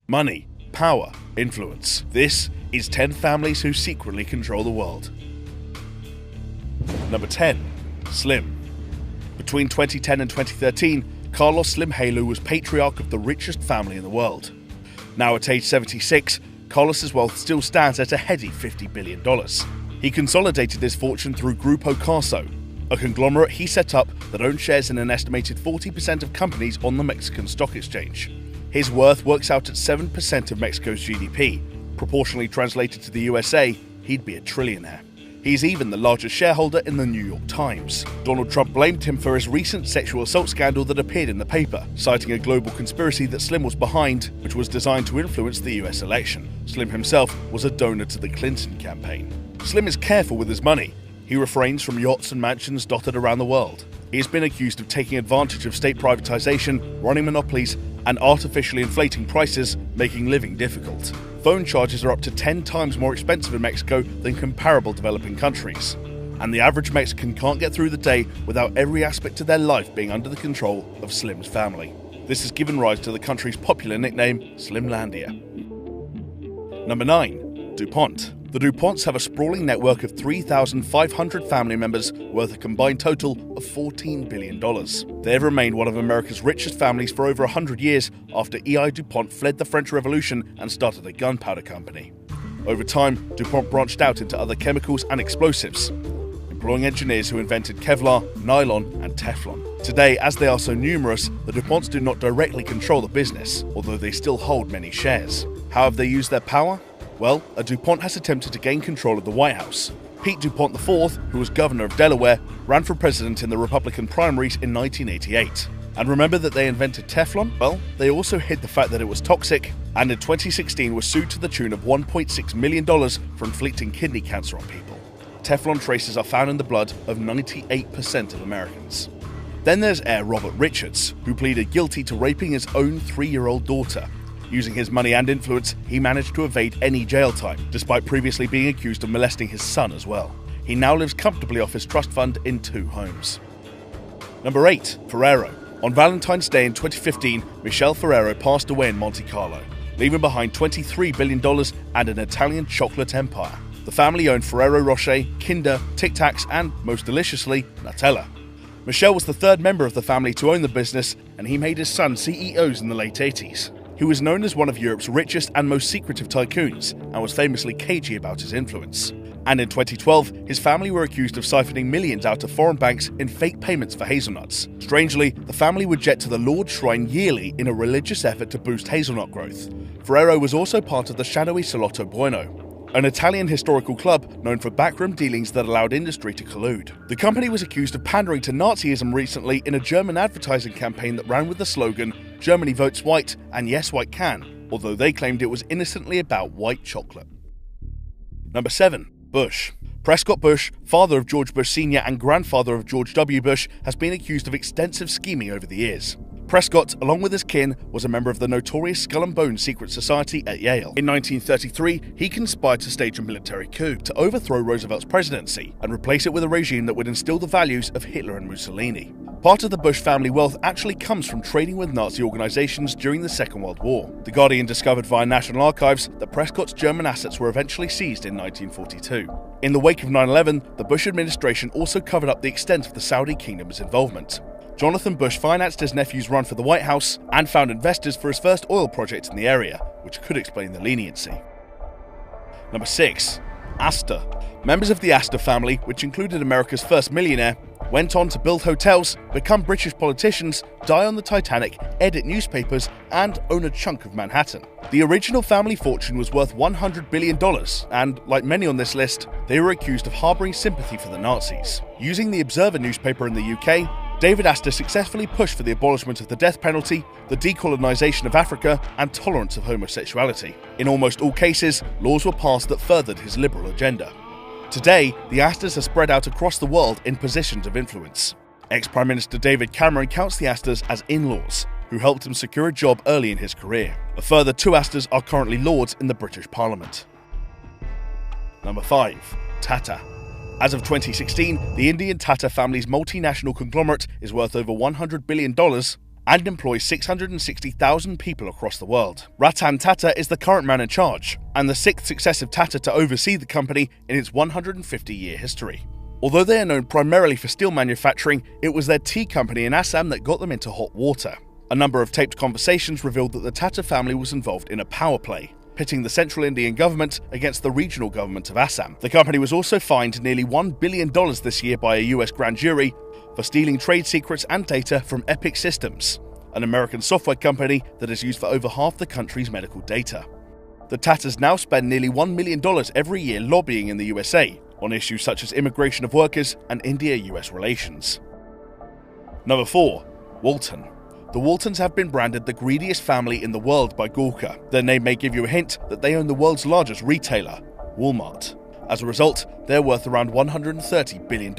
Money, power, influence. This is 10 families who secretly control the world. Number 10. Slim. Between 2010 and 2013, Carlos Slim Helu was patriarch of the richest family in the world. Now at age 76, Carlos's wealth still stands at a heady $50 billion. He consolidated his fortune through Grupo Carso, a conglomerate he set up that owns shares in an estimated 40% of companies on the Mexican stock exchange. His worth works out at 7% of Mexico's GDP. Proportionally translated to the USA, he'd be a trillionaire. He's even the largest shareholder in the New York Times. Donald Trump blamed him for his recent sexual assault scandal that appeared in the paper, citing a global conspiracy that Slim was behind, which was designed to influence the US election. Slim himself was a donor to the Clinton campaign. Slim is careful with his money. He refrains from yachts and mansions dotted around the world. He has been accused of taking advantage of state privatization, running monopolies, and artificially inflating prices, making living difficult. Phone charges are up to 10 times more expensive in Mexico than comparable developing countries. And the average Mexican can't get through the day without every aspect of their life being under the control of Slim's family. This has given rise to the country's popular nickname, Slimlandia. Number 9. DuPont. The DuPonts have a sprawling network of 3,500 family members worth a combined total of $14 billion. They have remained one of America's richest families for over 100 years after E.I. DuPont fled the French Revolution and started a gunpowder company. Over time, DuPont branched out into other chemicals and explosives, employing engineers who invented Kevlar, nylon, and Teflon. Today, as they are so numerous, the DuPonts do not directly control the business, although they still hold many shares. How have they used their power? Well, a DuPont has attempted to gain control of the White House. Pete DuPont IV, who was governor of Delaware, ran for president in the Republican primaries in 1988. And remember that they invented Teflon? Well, they also hid the fact that it was toxic, and in 2016 was sued to the tune of $1.6 million for inflicting kidney cancer on people. Teflon traces are found in the blood of 98% of Americans. Then there's heir Robert Richards, who pleaded guilty to raping his own 3-year-old daughter. Using his money and influence, he managed to evade any jail time, despite previously being accused of molesting his son as well. He now lives comfortably off his trust fund in 2 homes. Number 8. Ferrero. On Valentine's Day in 2015, Michelle Ferrero passed away in Monte Carlo, leaving behind $23 billion and an Italian chocolate empire. The family owned Ferrero Rocher, Kinder, Tic Tacs, and, most deliciously, Nutella. Michelle was the 3rd member of the family to own the business, and he made his son CEOs in the late 80s. He was known as one of Europe's richest and most secretive tycoons, and was famously cagey about his influence. And in 2012, his family were accused of siphoning millions out of foreign banks in fake payments for hazelnuts. Strangely, the family would jet to the Lord's Shrine yearly in a religious effort to boost hazelnut growth. Ferrero was also part of the shadowy Salotto Buono, an Italian historical club known for backroom dealings that allowed industry to collude. The company was accused of pandering to Nazism recently in a German advertising campaign that ran with the slogan, "Germany votes white, and yes, white can," although they claimed it was innocently about white chocolate. Number 7. Bush. Prescott Bush, father of George Bush Sr. and grandfather of George W. Bush, has been accused of extensive scheming over the years. Prescott, along with his kin, was a member of the notorious Skull and Bones secret society at Yale. In 1933, he conspired to stage a military coup to overthrow Roosevelt's presidency and replace it with a regime that would instill the values of Hitler and Mussolini. Part of the Bush family wealth actually comes from trading with Nazi organizations during the Second World War. The Guardian discovered via National Archives that Prescott's German assets were eventually seized in 1942. In the wake of 9/11, the Bush administration also covered up the extent of the Saudi kingdom's involvement. Jonathan Bush financed his nephew's run for the White House and found investors for his first oil project in the area, which could explain the leniency. Number 6. Astor. Members of the Astor family, which included America's first millionaire, went on to build hotels, become British politicians, die on the Titanic, edit newspapers, and own a chunk of Manhattan. The original family fortune was worth $100 billion, and, like many on this list, they were accused of harboring sympathy for the Nazis. Using the Observer newspaper in the UK, David Astor successfully pushed for the abolishment of the death penalty, the decolonization of Africa, and tolerance of homosexuality. In almost all cases, laws were passed that furthered his liberal agenda. Today, the Astors are spread out across the world in positions of influence. Ex-Prime Minister David Cameron counts the Astors as in-laws, who helped him secure a job early in his career. A further 2 Astors are currently lords in the British Parliament. Number 5. Tata. As of 2016, the Indian Tata family's multinational conglomerate is worth over $100 billion, and employs 660,000 people across the world. Ratan Tata is the current man in charge, and the 6th successive Tata to oversee the company in its 150-year history. Although they are known primarily for steel manufacturing, it was their tea company in Assam that got them into hot water. A number of taped conversations revealed that the Tata family was involved in a power play, pitting the central Indian government against the regional government of Assam. The company was also fined nearly $1 billion this year by a US grand jury for stealing trade secrets and data from Epic Systems, an American software company that is used for over half the country's medical data. The Tatas now spend nearly $1 million every year lobbying in the USA on issues such as immigration of workers and India-US relations. Number 4. Walton. The Waltons have been branded the greediest family in the world by Gawker. Their name may give you a hint that they own the world's largest retailer, Walmart. As a result, they're worth around $130 billion,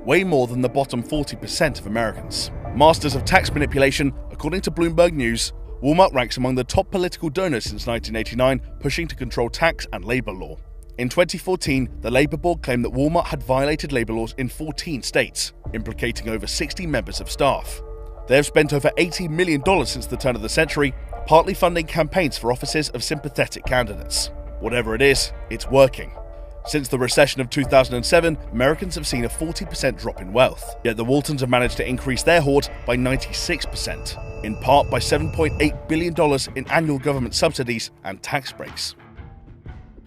way more than the bottom 40% of Americans. Masters of tax manipulation, according to Bloomberg News, Walmart ranks among the top political donors since 1989, pushing to control tax and labor law. In 2014, the Labor Board claimed that Walmart had violated labor laws in 14 states, implicating over 60 members of staff. They have spent over $80 million since the turn of the century, partly funding campaigns for offices of sympathetic candidates. Whatever it is, it's working. Since the recession of 2007, Americans have seen a 40% drop in wealth, yet the Waltons have managed to increase their hoard by 96%, in part by $7.8 billion in annual government subsidies and tax breaks.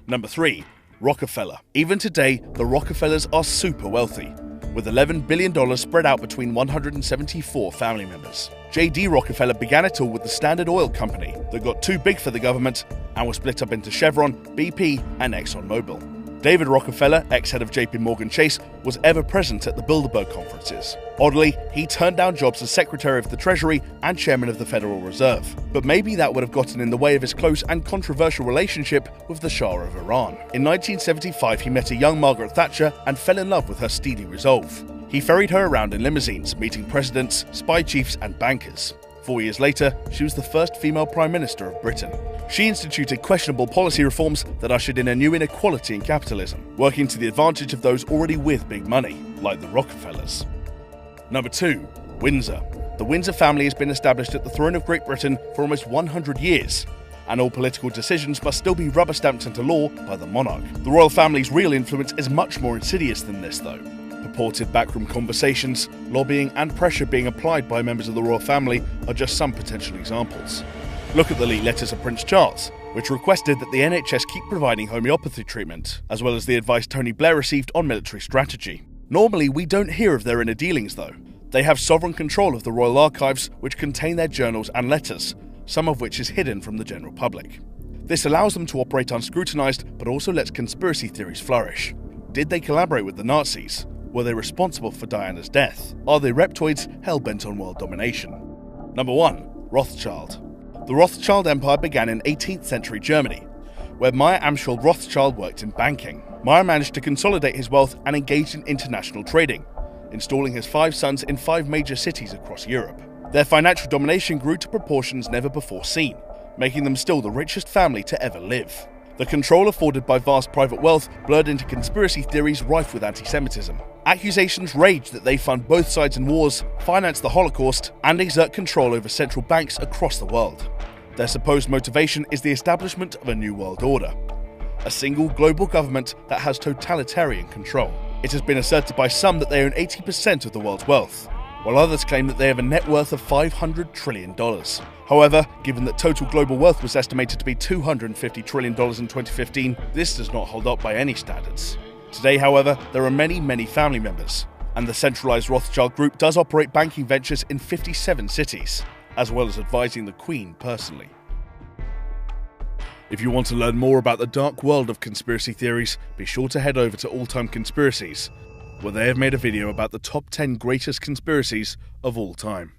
Number 3. Rockefeller. Even today, the Rockefellers are super wealthy, with $11 billion spread out between 174 family members. J.D. Rockefeller began it all with the Standard Oil Company that got too big for the government and was split up into Chevron, BP, and ExxonMobil. David Rockefeller, ex-head of JP Morgan Chase, was ever present at the Bilderberg conferences. Oddly, he turned down jobs as Secretary of the Treasury and Chairman of the Federal Reserve. But maybe that would have gotten in the way of his close and controversial relationship with the Shah of Iran. In 1975, he met a young Margaret Thatcher and fell in love with her steely resolve. He ferried her around in limousines, meeting presidents, spy chiefs, and bankers. 4 years later, she was the first female Prime Minister of Britain. She instituted questionable policy reforms that ushered in a new inequality in capitalism, working to the advantage of those already with big money, like the Rockefellers. Number 2. Windsor. The Windsor family has been established at the throne of Great Britain for almost 100 years, and all political decisions must still be rubber-stamped into law by the monarch. The royal family's real influence is much more insidious than this, though. Purported backroom conversations, lobbying, and pressure being applied by members of the royal family are just some potential examples. Look at the leaked letters of Prince Charles, which requested that the NHS keep providing homeopathy treatment, as well as the advice Tony Blair received on military strategy. Normally, we don't hear of their inner dealings, though. They have sovereign control of the royal archives, which contain their journals and letters, some of which is hidden from the general public. This allows them to operate unscrutinized, but also lets conspiracy theories flourish. Did they collaborate with the Nazis? Were they responsible for Diana's death? Are they reptoids hell-bent on world domination? Number 1. Rothschild. The Rothschild Empire began in 18th century Germany, where Meyer Amschel Rothschild worked in banking. Meyer managed to consolidate his wealth and engaged in international trading, installing his 5 sons in 5 major cities across Europe. Their financial domination grew to proportions never before seen, making them still the richest family to ever live. The control afforded by vast private wealth blurred into conspiracy theories rife with anti-Semitism. Accusations raged that they fund both sides in wars, finance the Holocaust, and exert control over central banks across the world. Their supposed motivation is the establishment of a new world order, a single global government that has totalitarian control. It has been asserted by some that they own 80% of the world's wealth, while others claim that they have a net worth of $500 trillion. However, given that total global wealth was estimated to be $250 trillion in 2015, this does not hold up by any standards. Today, however, there are many family members, and the centralized Rothschild Group does operate banking ventures in 57 cities, as well as advising the Queen personally. If you want to learn more about the dark world of conspiracy theories, be sure to head over to All Time Conspiracies, where they have made a video about the top 10 greatest conspiracies of all time.